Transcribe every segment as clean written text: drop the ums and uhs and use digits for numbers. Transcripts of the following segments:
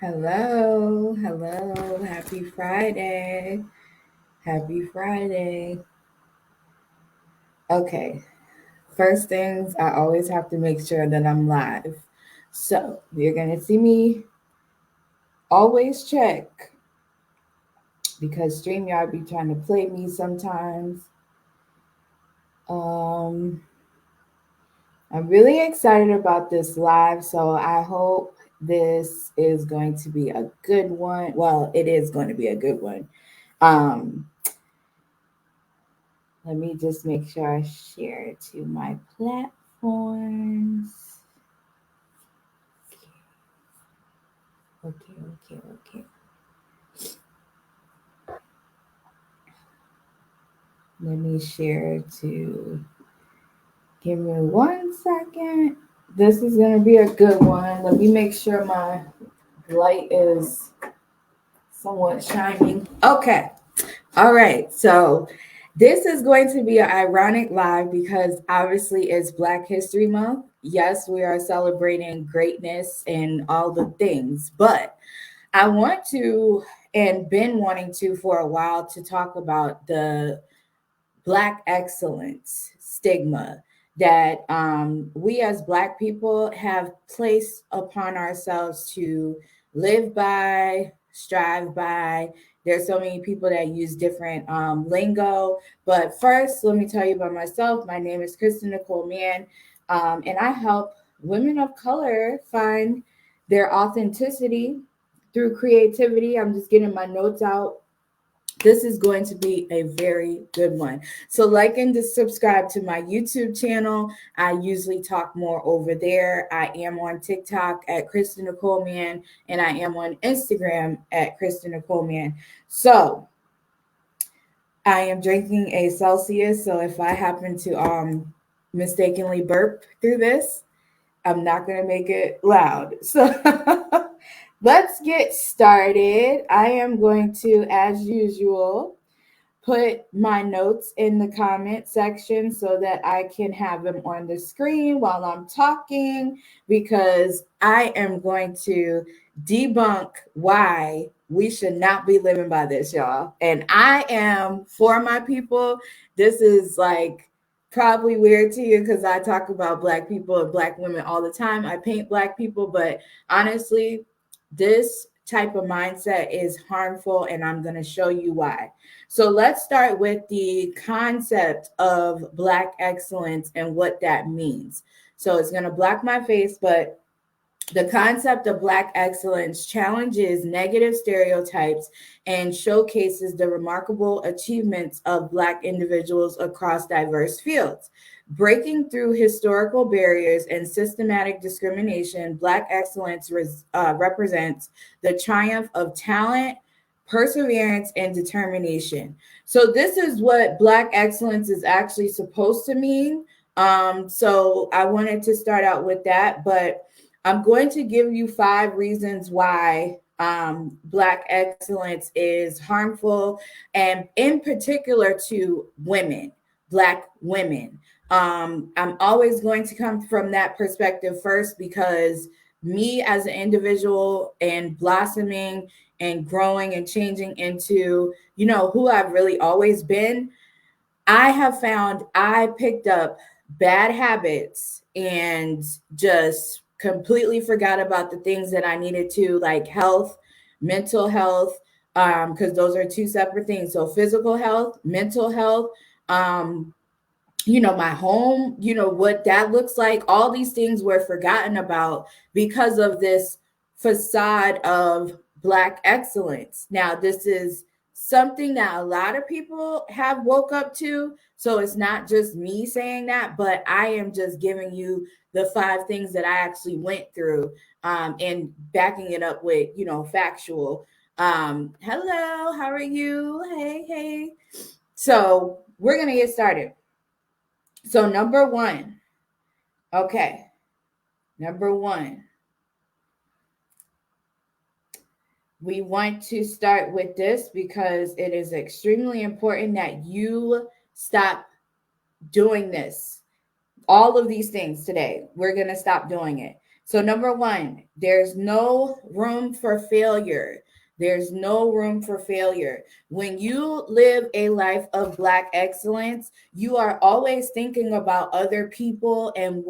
Hello. Happy Friday. Happy Friday. Okay, first things, I always have to make sure that I'm live. So you're going to see me always check because StreamYard be trying to play me sometimes. Um, I'm really excited about this live, so I hope this is going to be a good one. Well, it is going to be a good one. Um, Let me just make sure I share it to my platforms. Okay. Let me share to. Give me 1 second. This is going to be a good one. Let me make sure my light is somewhat shining. Okay. All right. So this is going to be an ironic live because obviously it's Black History Month. Yes, we are celebrating greatness and all the things, but I want to and been wanting to for a while to talk about the Black excellence stigma that we as Black people have placed upon ourselves to live by, strive by. There's so many people that use different lingo. But first, let me tell you about myself. My name is Kristen Nicole Mann, and I help women of color find their authenticity through creativity. I'm just getting my notes out. This is going to be a very good one. So like and to subscribe to my YouTube channel. I usually talk more over there. I am on TikTok at Kristen Nicole Man, and I am on Instagram at Kristen Nicole Man. So I am drinking a Celsius. So if I happen to mistakenly burp through this, I'm not going to make it loud. So let's get started. I am going to, as usual, put my notes in the comment section so that I can have them on the screen while I'm talking because I am going to debunk why we should not be living by this, y'all. And I am for my people. This is like probably weird to you because I talk about Black people and Black women all the time. I paint Black people, but honestly, this type of mindset is harmful, and I'm going to show you why. So let's start with the concept of Black excellence and what that means. So it's going to block my face, but the concept of Black excellence challenges negative stereotypes and showcases the remarkable achievements of Black individuals across diverse fields. Breaking through historical barriers and systematic discrimination, Black excellence represents the triumph of talent, perseverance, and determination. So, this is what Black excellence is actually supposed to mean. So, I wanted to start out with that, but I'm going to give you 5 reasons why Black excellence is harmful, and in particular to women, Black women. I'm always going to come from that perspective first because me as an individual and blossoming and growing and changing into, who I've really always been, I have found I picked up bad habits and just completely forgot about the things that I needed to, like health, mental health, because those are two separate things. So physical health, mental health, um, my home, what that looks like. All these things were forgotten about because of this facade of Black excellence. Now, this is something that a lot of people have woke up to. So it's not just me saying that, but I am just giving you the 5 things that I actually went through, and backing it up with, factual. Hello, how are you? Hey. So we're going to get started. So, number one, okay, number one, we want to start with this because it is extremely important that you stop doing this. All of these things today, we're going to stop doing it. So, number one, there's no room for failure. There's no room for failure. When you live a life of Black excellence, you are always thinking about other people and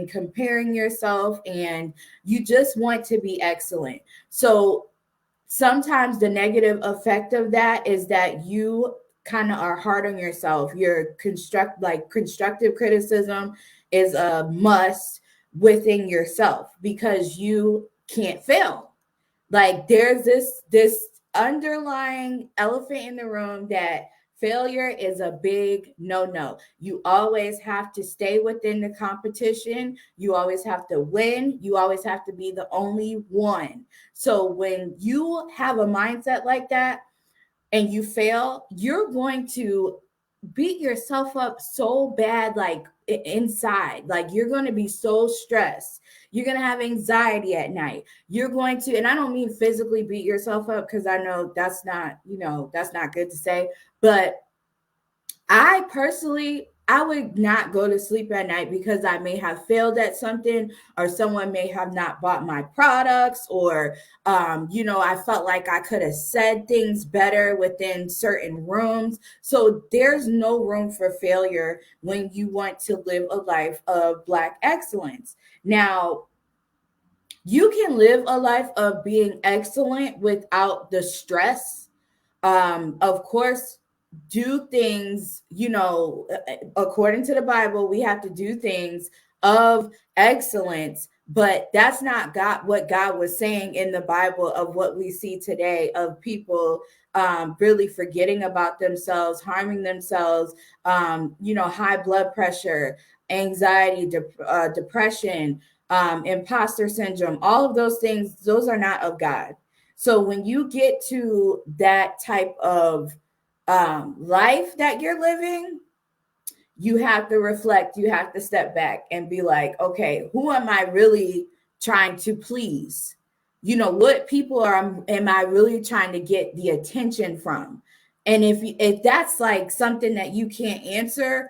comparing yourself, and you just want to be excellent. So, sometimes the negative effect of that is that you kind of are hard on yourself. Your constructive criticism is a must within yourself because you can't fail. Like there's this underlying elephant in the room that failure is a big no. You always have to stay within the competition. You always have to win. You always have to be the only one. So when you have a mindset like that and you fail, you're going to beat yourself up so bad, like inside. Like you're going to be so stressed. You're going to have anxiety at night. You're going to, and I don't mean physically beat yourself up because I know that's not, that's not good to say, but I personally, I would not go to sleep at night because I may have failed at something, or someone may have not bought my products, or, I felt like I could have said things better within certain rooms. So there's no room for failure when you want to live a life of Black excellence. Now, you can live a life of being excellent without the stress. Of course, do things, according to the Bible, we have to do things of excellence, but that's not what God was saying in the Bible of what we see today of people really forgetting about themselves, harming themselves, high blood pressure, anxiety, depression, imposter syndrome, all of those things, those are not of God. So when you get to that type of life that you're living, you have to reflect, you have to step back and be like, okay, who am I really trying to please? What people am I really trying to get the attention from? And if that's like something that you can't answer,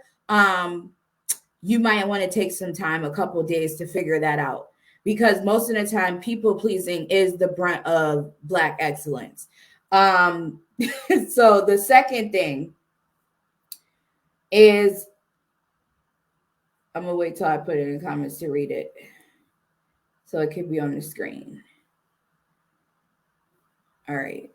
you might want to take some time, a couple of days to figure that out. Because most of the time, people pleasing is the brunt of Black excellence. So the second thing is, I'm going to wait till I put it in the comments to read it. So it could be on the screen. All right.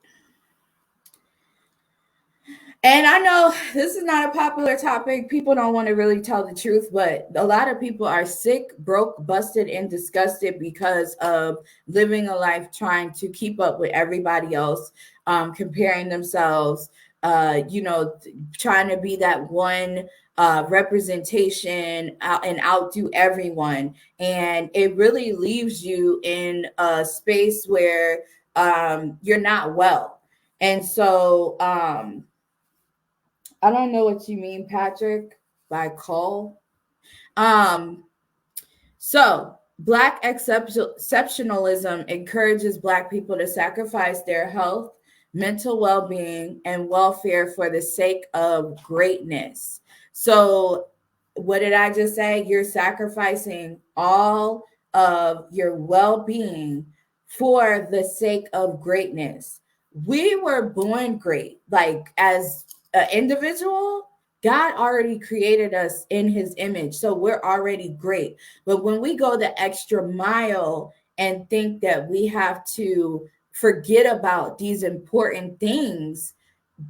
And I know this is not a popular topic. People don't want to really tell the truth, but a lot of people are sick, broke, busted, and disgusted because of living a life trying to keep up with everybody else, comparing themselves, trying to be that one representation and outdo everyone. And it really leaves you in a space where you're not well. And so, I don't know what you mean, Patrick, by call. So Black exceptionalism encourages Black people to sacrifice their health, mental well-being, and welfare for the sake of greatness. So what did I just say? You're sacrificing all of your well-being for the sake of greatness. We were born great. Like as an individual, God already created us in his image. So we're already great. But when we go the extra mile and think that we have to forget about these important things,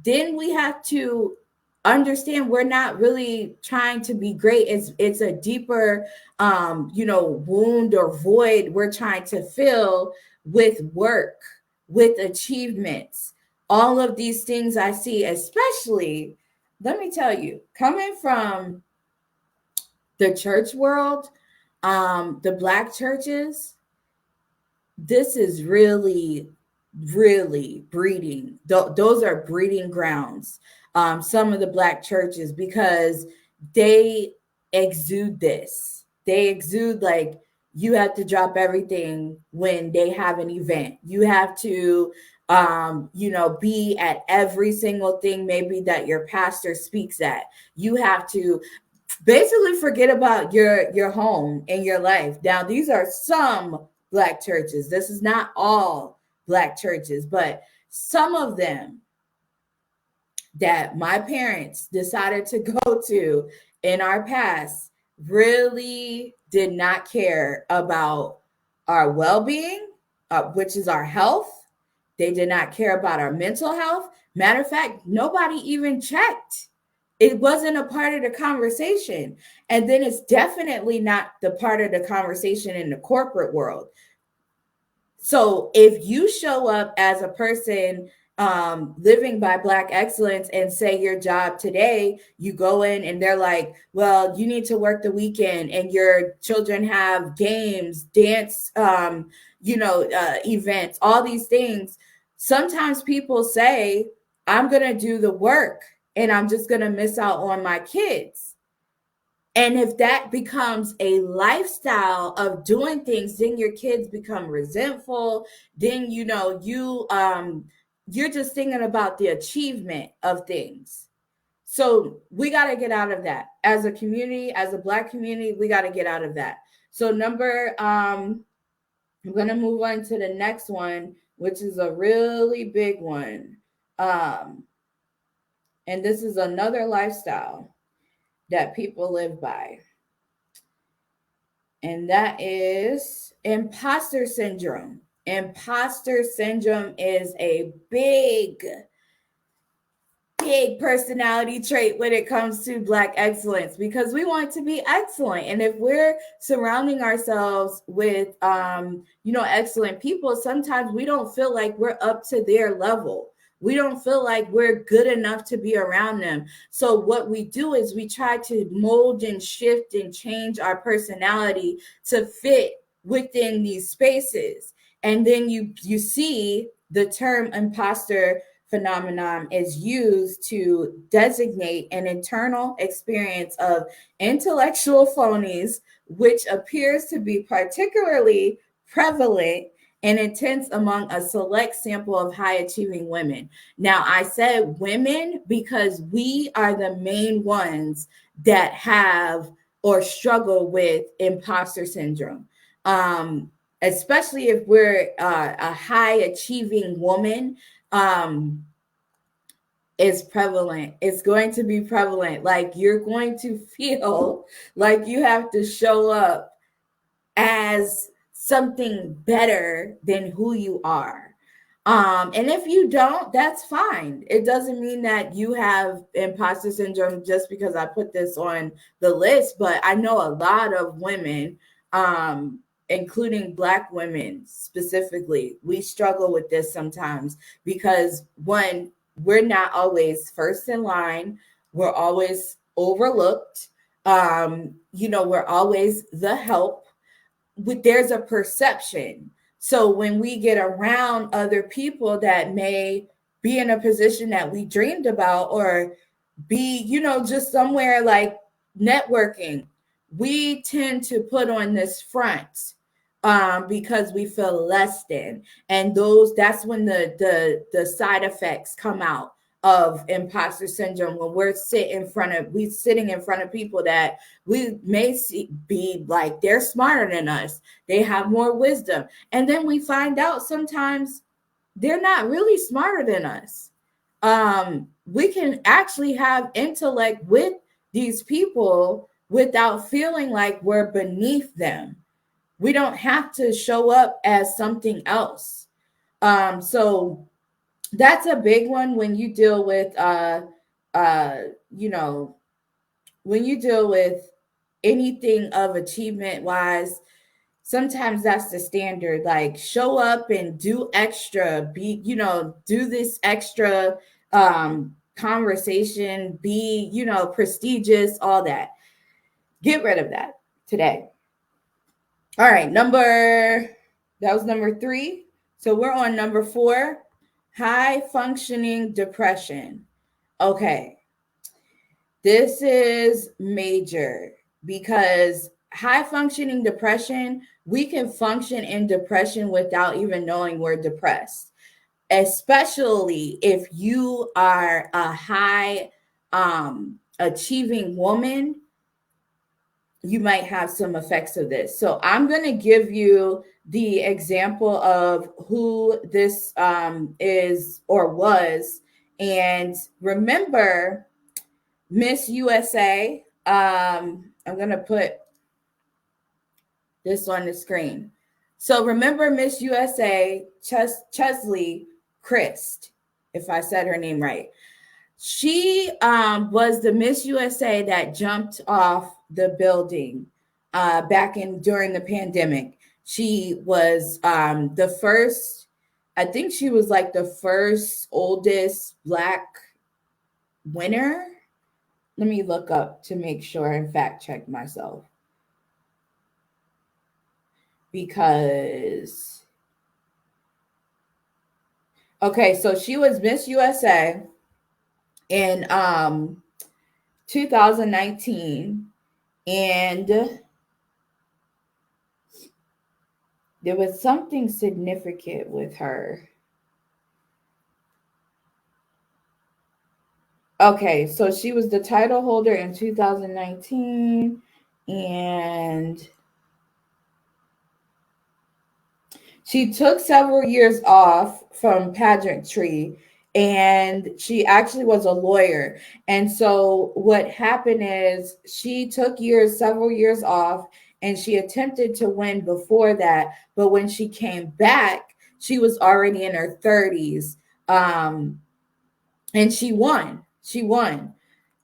then we have to understand we're not really trying to be great. It's a deeper wound or void we're trying to fill with work, with achievements. All of these things I see, especially, let me tell you, coming from the church world, the Black churches, this is really, really breeding. Those are breeding grounds. Some of the Black churches, because they exude this. They exude like you have to drop everything when they have an event. You have to, be at every single thing maybe that your pastor speaks at. You have to Basically, forget about your home and your life. Now, these are some Black churches. This is not all Black churches, but some of them that my parents decided to go to in our past really did not care about our well-being, which is our health. They did not care about our mental health. Matter of fact, nobody even checked. It wasn't a part of the conversation. And then it's definitely not the part of the conversation in the corporate world. So if you show up as a person living by Black excellence and say your job today, you go in and they're like, well, you need to work the weekend and your children have games, dance, events, all these things. Sometimes people say, I'm going to do the work and I'm just going to miss out on my kids. And if that becomes a lifestyle of doing things, then your kids become resentful. Then you're just thinking about the achievement of things. So we got to get out of that as a community, as a Black community. We got to get out of that. So I'm going to move on to the next one, which is a really big one. And this is another lifestyle that people live by. And that is imposter syndrome. Imposter syndrome is a big personality trait when it comes to Black excellence, because we want to be excellent. And if we're surrounding ourselves with, excellent people, sometimes we don't feel like we're up to their level. We don't feel like we're good enough to be around them. So what we do is we try to mold and shift and change our personality to fit within these spaces. And then you see the term imposter phenomenon is used to designate an internal experience of intellectual phonies, which appears to be particularly prevalent and intense among a select sample of high achieving women. Now, I said women because we are the main ones that have or struggle with imposter syndrome. Especially if we're a high achieving woman, is prevalent. It's going to be prevalent. Like, you're going to feel like you have to show up as something better than who you are. And if you don't, that's fine. It doesn't mean that you have imposter syndrome just because I put this on the list, but I know a lot of women, including Black women specifically, we struggle with this sometimes because, one, we're not always first in line. We're always overlooked. We're always the help. There's a perception. So when we get around other people that may be in a position that we dreamed about or be, just somewhere like networking, we tend to put on this front because we feel less than. And that's when the side effects come out of imposter syndrome, when we're sitting in front of people that we may be like they're smarter than us, they have more wisdom, and then we find out sometimes they're not really smarter than us. We can actually have intellect with these people without feeling like we're beneath them. We don't have to show up as something else. So that's a big one when you deal with, when you deal with anything of achievement wise. Sometimes that's the standard, like show up and do extra, do this extra conversation, be, prestigious, all that. Get rid of that today. All right, that was number 3. So we're on number 4, high functioning depression. Okay, this is major because high functioning depression, we can function in depression without even knowing we're depressed, especially if you are a high achieving woman. you might have some effects of this. So I'm going to give you the example of who this is or was. And remember Miss USA. I'm going to put this on the screen. So remember Miss USA, Chesley Christ, if I said her name right. She was the Miss USA that jumped off the building back in during the pandemic. She was the first, I think she was like the first oldest Black winner. Let me look up to make sure and fact check myself. Because, okay, so she was Miss USA in 2019, and there was something significant with her. Okay, so she was the title holder in 2019, and she took several years off from pageantry, and she actually was a lawyer. And so what happened is she took several years off, and she attempted to win before that. But when she came back, she was already in her 30s. And she won. She won.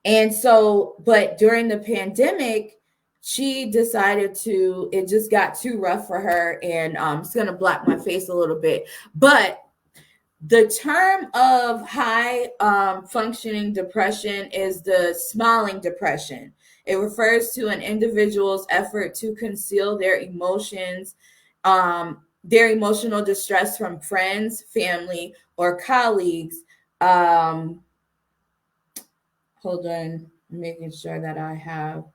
And so, but during the pandemic, she decided it just got too rough for her. And it's going to block my face a little bit. But the term of high functioning depression is the smiling depression. It refers to an individual's effort to conceal their emotions, their emotional distress from friends, family, or colleagues. Hold on, making sure that I have,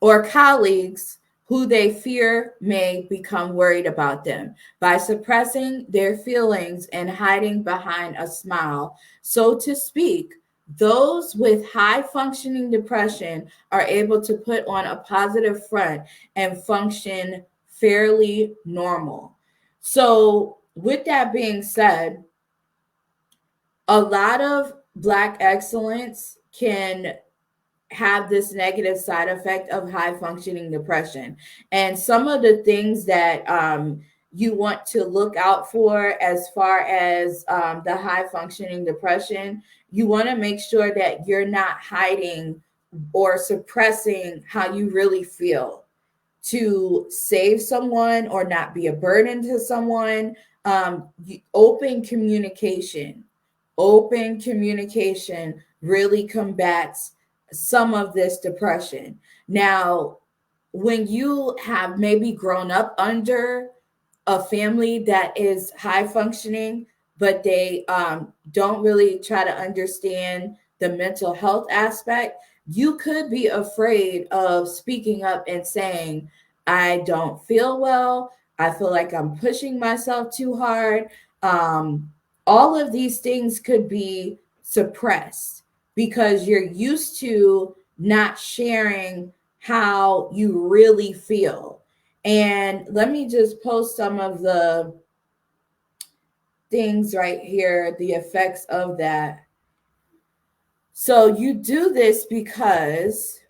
or colleagues who they fear may become worried about them. By suppressing their feelings and hiding behind a smile, so to speak, those with high functioning depression are able to put on a positive front and function fairly normal. So, with that being said, a lot of Black excellence can have this negative side effect of high functioning depression. And some of the things that you want to look out for as far as the high functioning depression, you want to make sure that you're not hiding or suppressing how you really feel to save someone or not be a burden to someone. Open communication really combats some of this depression. Now, when you have maybe grown up under a family that is high functioning, but they don't really try to understand the mental health aspect, you could be afraid of speaking up and saying, I don't feel well. I feel like I'm pushing myself too hard. All of these things could be suppressed because you're used to not sharing how you really feel. And let me just post some of the things right here, the effects of that. So you do this because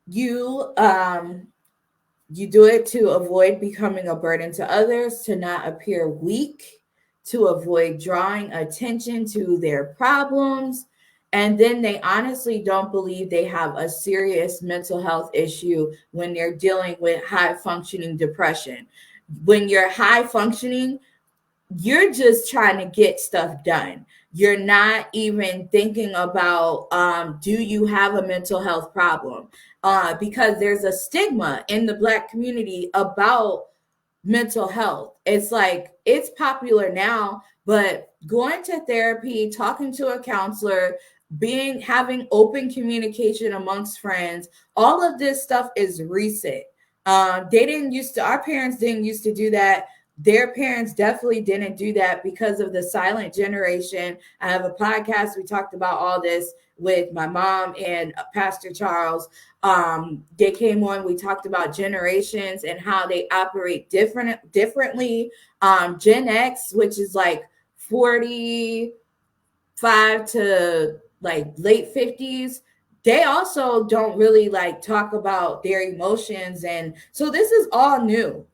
you do it to avoid becoming a burden to others, to not appear weak, to avoid drawing attention to their problems. And then they honestly don't believe they have a serious mental health issue when they're dealing with high functioning depression. When you're high functioning, you're just trying to get stuff done. You're not even thinking about, do you have a mental health problem? Because there's a stigma in the Black community about mental health. It's like, it's popular now, but going to therapy, talking to a counselor, having open communication amongst friends, all of this stuff is recent. Our parents didn't used to do that. their parents definitely didn't do that because of the silent generation. I have a podcast. We talked about all this with my mom and Pastor Charles. They came on. We talked about generations and how they operate differently. Gen X, which is like 45 to like late 50s, they also don't really like talk about their emotions, and so this is all new.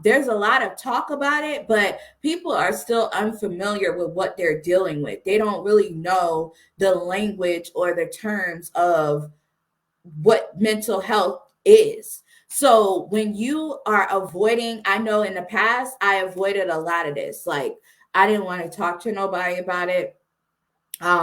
There's a lot of talk about it, but people are still unfamiliar with what they're dealing with. They don't really know the language or the terms of what mental health is. So when you are avoiding, I know in the past I avoided a lot of this. Like, I didn't want to talk to nobody about it.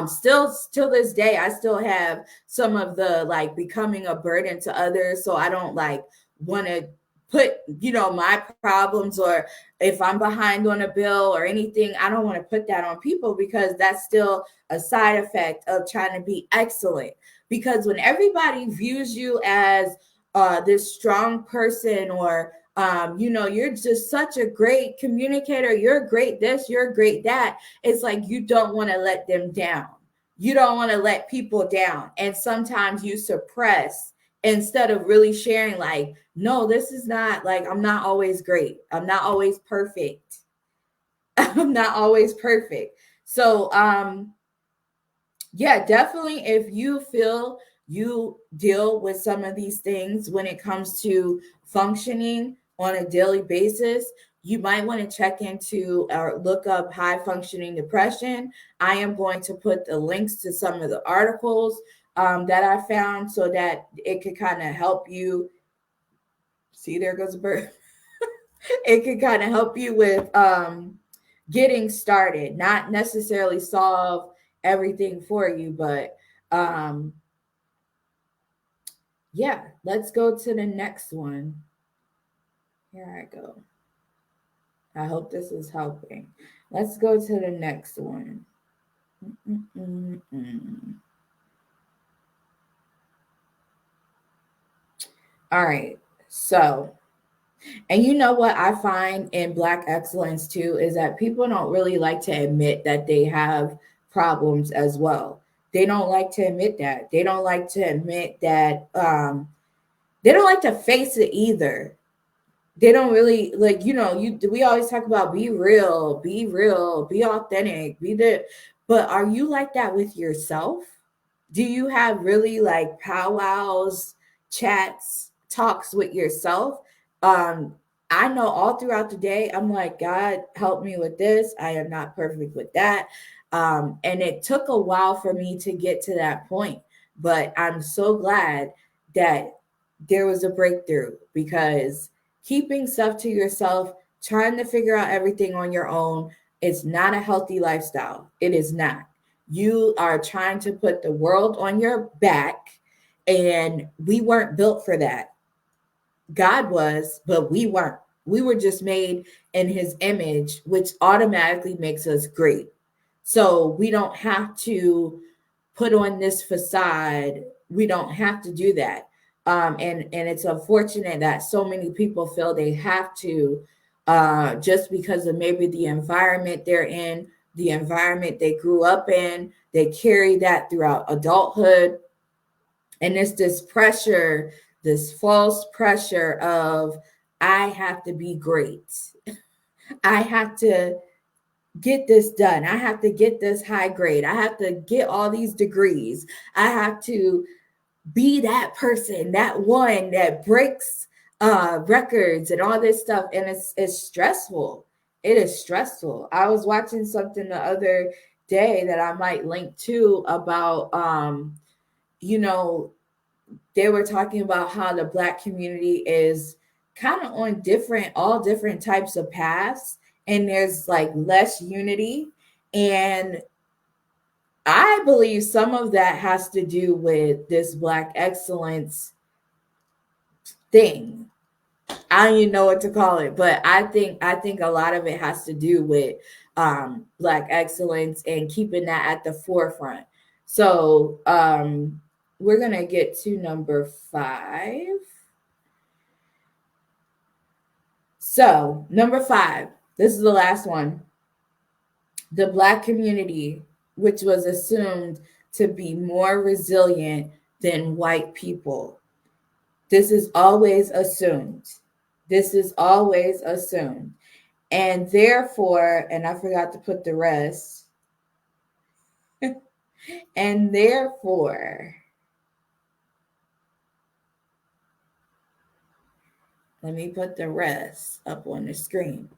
Still till this day, I still have some of the like becoming a burden to others. So I don't like want to put, my problems, or if I'm behind on a bill or anything, I don't want to put that on people, because that's still a side effect of trying to be excellent. Because when everybody views you as this strong person, or you're just such a great communicator, you're great this, you're great that, it's like you don't want to let them down. You don't want to let people down. And sometimes you suppress instead of really sharing, like, no, this is not like, I'm not always great. I'm not always perfect. I'm not always perfect. So, yeah, definitely. If you feel you deal with some of these things when it comes to functioning on a daily basis, you might want to check into or look up high functioning depression. I am going to put the links to some of the articles that I found so that it could kind of help you. See, there goes a bird. It could kind of help you with getting started, not necessarily solve everything for you, but yeah, let's go to the next one. Here I go. I hope this is helping. Let's go to the next one. Mm-mm-mm-mm. All right. So, and you know what I find in Black excellence too is that people don't really like to admit that they have problems as well. They don't like to admit that. They don't like to admit that they don't like to face it either. They don't really like, we always talk about be real, be authentic, but are you like that with yourself? Do you have really like powwows, chats, talks with yourself? Um, I know all throughout the day, I'm like, God, help me with this. I am not perfect with that. And it took a while for me to get to that point, but I'm so glad that there was a breakthrough, because keeping stuff to yourself, trying to figure out everything on your own, it's not a healthy lifestyle. It is not. You are trying to put the world on your back, and we weren't built for that. God was, but we weren't. We were just made in his image, which automatically makes us great. So we don't have to put on this facade. We don't have to do that. And it's unfortunate that so many people feel they have to, just because of maybe the environment they're in, the environment they grew up in. They carry that throughout adulthood. And it's this pressure, this false pressure of, I have to be great. I have to get this done. I have to get this high grade. I have to get all these degrees. I have to be that person, that one that breaks records and all this stuff. And it's stressful. It is stressful. I was watching something the other day that I might link to about you know, they were talking about how the Black community is kind of on all different types of paths, and there's like less unity. And I believe some of that has to do with this Black excellence thing. I don't even know what to call it, but I think a lot of it has to do with Black excellence and keeping that at the forefront. So we're gonna get to number 5. So, number 5, this is the last one. The Black community, which was assumed to be more resilient than white people. This is always assumed. This is always assumed. And therefore, and I forgot to put the rest, and therefore, let me put the rest up on the screen.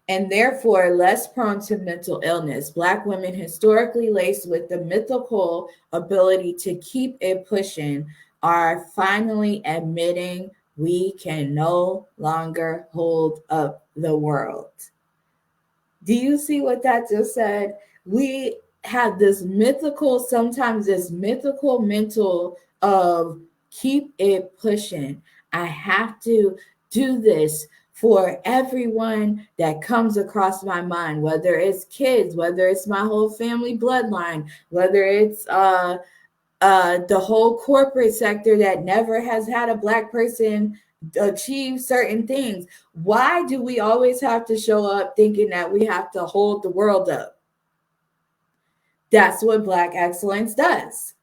And therefore less prone to mental illness. Black women, historically laced with the mythical ability to keep it pushing, are finally admitting we can no longer hold up the world. Do you see what that just said? We have this mythical, sometimes this mythical mental of keep it pushing. I have to do this for everyone that comes across my mind, whether it's kids, whether it's my whole family bloodline, whether it's the whole corporate sector that never has had a Black person achieve certain things. Why do we always have to show up thinking that we have to hold the world up? That's what Black excellence does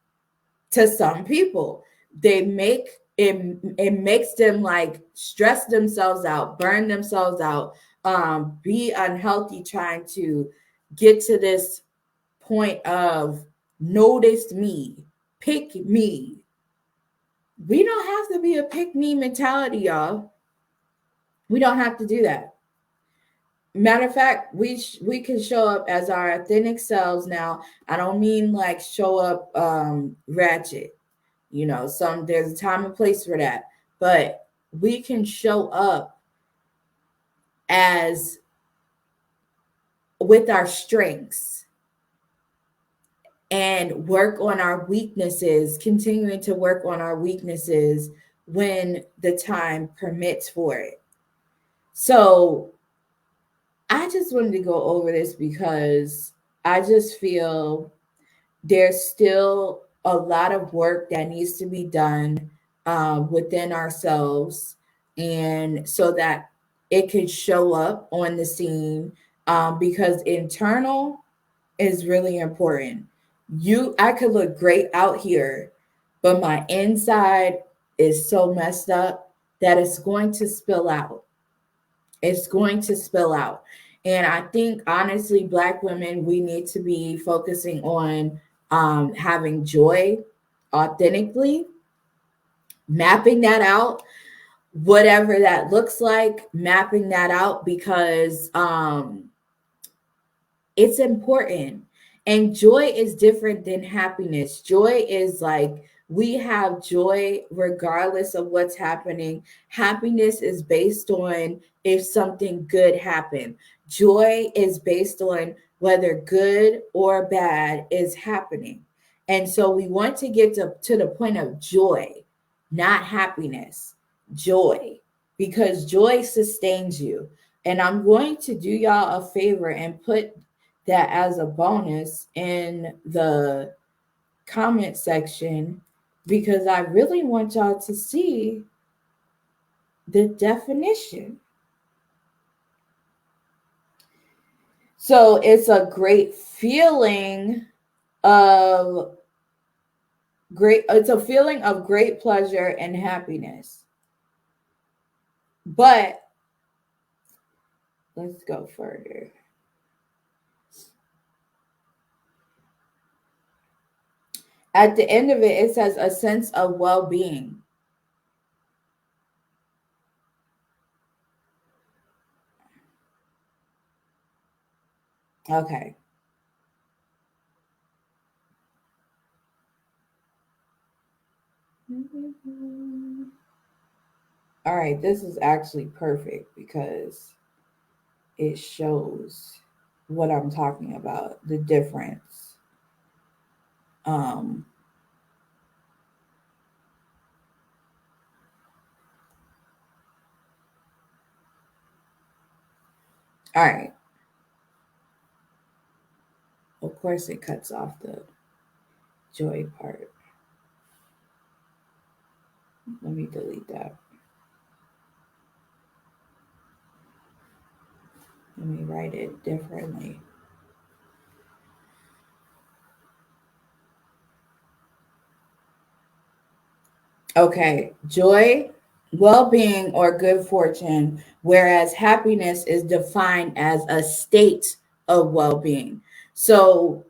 to some people. They make it makes them like stress themselves out, burn themselves out, be unhealthy, trying to get to this point of notice me, pick me. We don't have to be a pick me mentality, y'all. We don't have to do that. Matter of fact, we can show up as our authentic selves now. I don't mean like show up ratchet. You know, there's a time and place for that. But we can show up as with our strengths and work on our weaknesses, continuing to work on our weaknesses when the time permits for it. So I just wanted to go over this because I just feel there's still a lot of work that needs to be done within ourselves, and so that it could show up on the scene, because internal is really important. I could look great out here, but my inside is so messed up that it's going to spill out. It's going to spill out. And I think, honestly, Black women, we need to be focusing on having joy authentically, mapping that out, whatever that looks like, mapping that out, because it's important. And joy is different than happiness. Joy is like we have joy regardless of what's happening. Happiness is based on if something good happened. Joy is based on whether good or bad is happening. And so we want to get to the point of joy, not happiness, joy, because joy sustains you. And I'm going to do y'all a favor and put that as a bonus in the comment section, because I really want y'all to see the definition. So it's a great feeling of it's a feeling of great pleasure and happiness. But let's go further. At the end of it, it says a sense of well-being. Okay. All right, this is actually perfect because it shows what I'm talking about, the difference. All right. Of course, it cuts off the joy part. Let me delete that. Let me write it differently. Okay, joy, well being, or good fortune, whereas happiness is defined as a state of well being. So,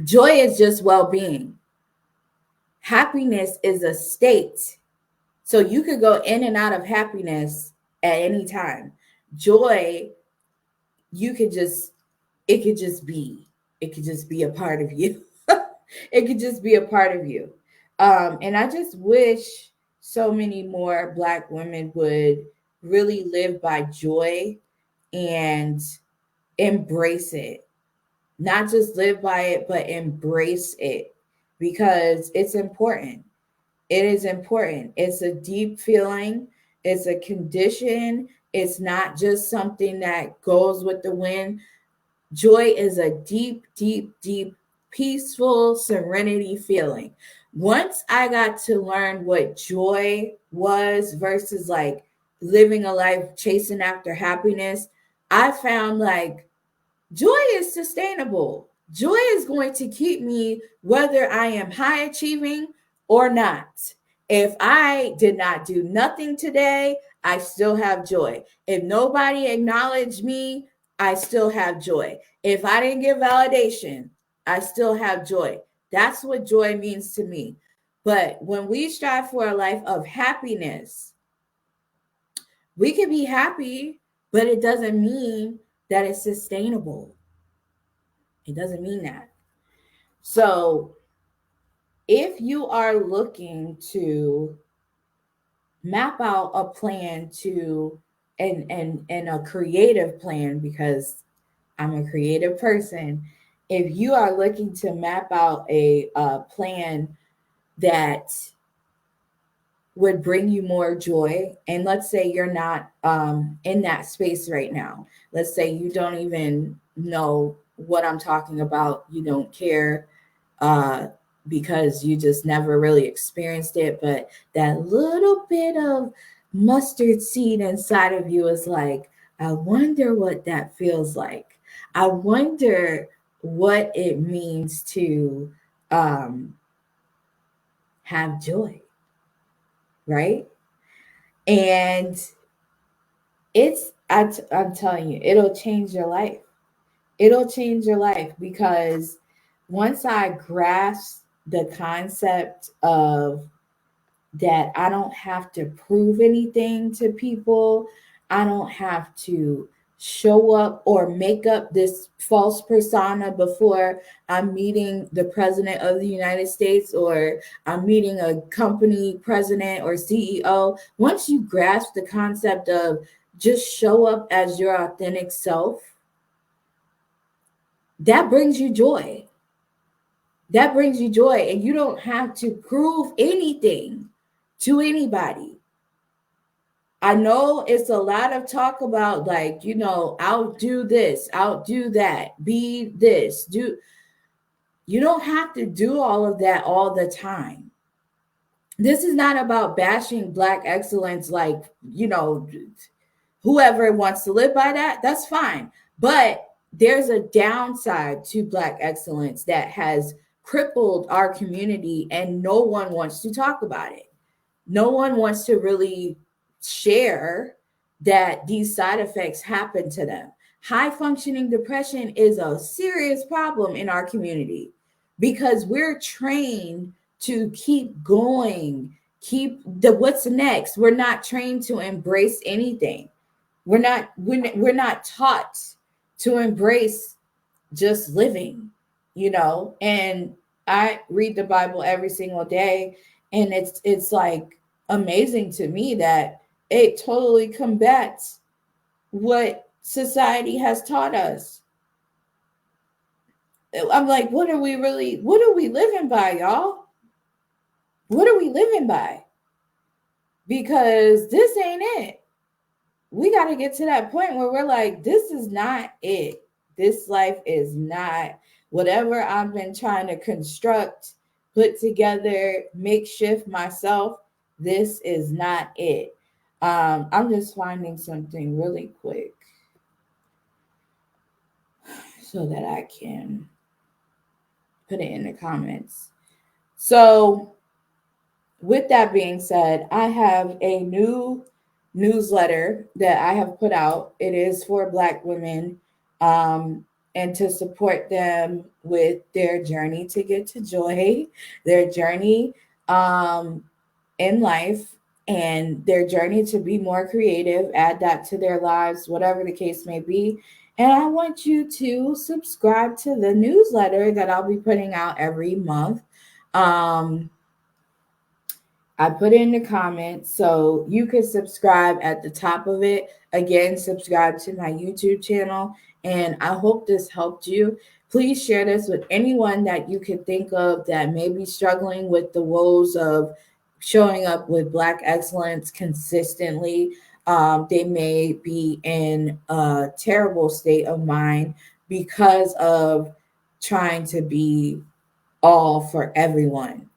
joy is just well being, happiness is a state. So, you could go in and out of happiness at any time. Joy, you could just, it could just be, it could just be a part of you. It could just be a part of you. And I just wish so many more Black women would really live by joy and embrace it. Not just live by it, but embrace it because it's important. It is important. It's a deep feeling, it's a condition. It's not just something that goes with the wind. Joy is a deep, deep, deep, peaceful serenity feeling. Once I got to learn what joy was versus like living a life chasing after happiness, I found like joy is sustainable. Joy is going to keep me whether I am high achieving or not. If I did not do nothing today, I still have joy. If nobody acknowledged me, I still have joy. If I didn't get validation, I still have joy. That's what joy means to me. But when we strive for a life of happiness, we can be happy, but it doesn't mean that it's sustainable. It doesn't mean that. So, if you are looking to map out a plan to and a creative plan, because I'm a creative person, if you are looking to map out a plan that would bring you more joy, and let's say you're not in that space right now, let's say you don't even know what I'm talking about, you don't care, uh, because you just never really experienced it, but that little bit of mustard seed inside of you is like, I wonder what that feels like. I wonder what it means to um, have joy, right? And I'm telling you, it'll change your life. It'll change your life because once I grasped the concept of that I don't have to prove anything to people, I don't have to show up or make up this false persona before I'm meeting the president of the United States or I'm meeting a company president or CEO. Once you grasp the concept of just show up as your authentic self, that brings you joy. That brings you joy, and you don't have to prove anything to anybody. I know it's a lot of talk about like, outdo this, outdo that, be this, do. You don't have to do all of that all the time. This is not about bashing Black excellence, like, whoever wants to live by that, that's fine. But there's a downside to Black excellence that has crippled our community, and no one wants to talk about it. No one wants to really share that these side effects happen to them. High functioning depression is a serious problem in our community because we're trained to keep going, keep the what's next. We're not trained to embrace anything. We're not taught to embrace just living, and I read the Bible every single day, and it's like amazing to me that it totally combats what society has taught us. I'm like, what are we living by, y'all? What are we living by? Because this ain't it. We got to get to that point where we're like, this is not it. This life is not whatever I've been trying to construct, put together, makeshift myself. This is not it. I'm just finding something really quick. so that I can put it in the comments. So, with that being said, I have a new newsletter that I have put out. It is for Black women, and to support them with their journey to get to joy, their journey in life, and their journey to be more creative, add that to their lives, whatever the case may be. And I want you to subscribe to the newsletter that I'll be putting out every month. Um, I put it in the comments so you could subscribe at the top of it. Again, subscribe to my YouTube channel. And I hope this helped you. Please share this with anyone that you could think of that may be struggling with the woes of showing up with Black excellence consistently. They may be in a terrible state of mind because of trying to be all for everyone.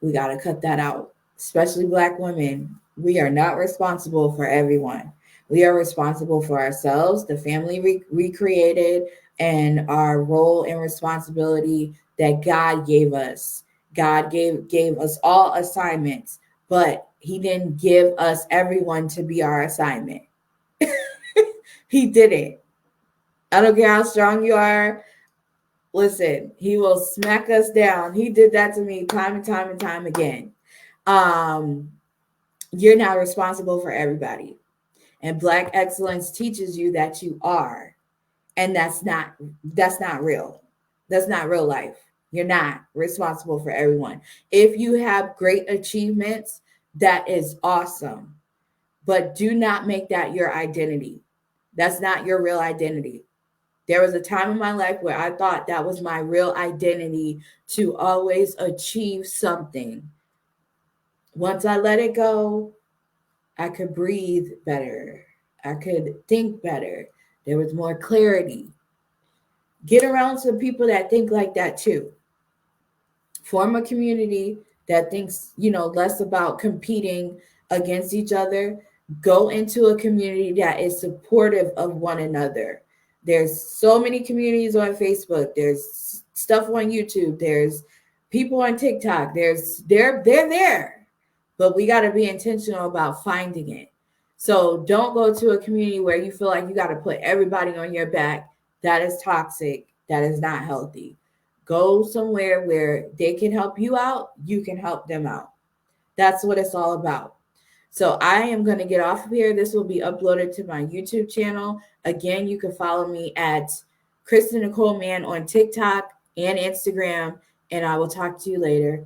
We got to cut that out, especially Black women. We are not responsible for everyone. We are responsible for ourselves, the family we created, and our role and responsibility that God gave us. God gave us all assignments, but He didn't give us everyone to be our assignment. He didn't. I don't care how strong you are. Listen, He will smack us down. He did that to me time and time and time again. You're not responsible for everybody. And Black excellence teaches you that you are. And that's not real. That's not real life. You're not responsible for everyone. If you have great achievements, that is awesome. But do not make that your identity. That's not your real identity. There was a time in my life where I thought that was my real identity, to always achieve something. Once I let it go, I could breathe better. I could think better. There was more clarity. Get around some people that think like that too. Form a community that thinks, less about competing against each other. Go into a community that is supportive of one another. There's so many communities on Facebook. There's stuff on YouTube. There's people on TikTok. They're there. But we got to be intentional about finding it. So don't go to a community where you feel like you got to put everybody on your back. That is toxic. That is not healthy. Go somewhere where they can help you out. You can help them out. That's what it's all about. So I am going to get off of here. This will be uploaded to my YouTube channel. Again, you can follow me at Kristen Nicole Mann on TikTok and Instagram. And I will talk to you later.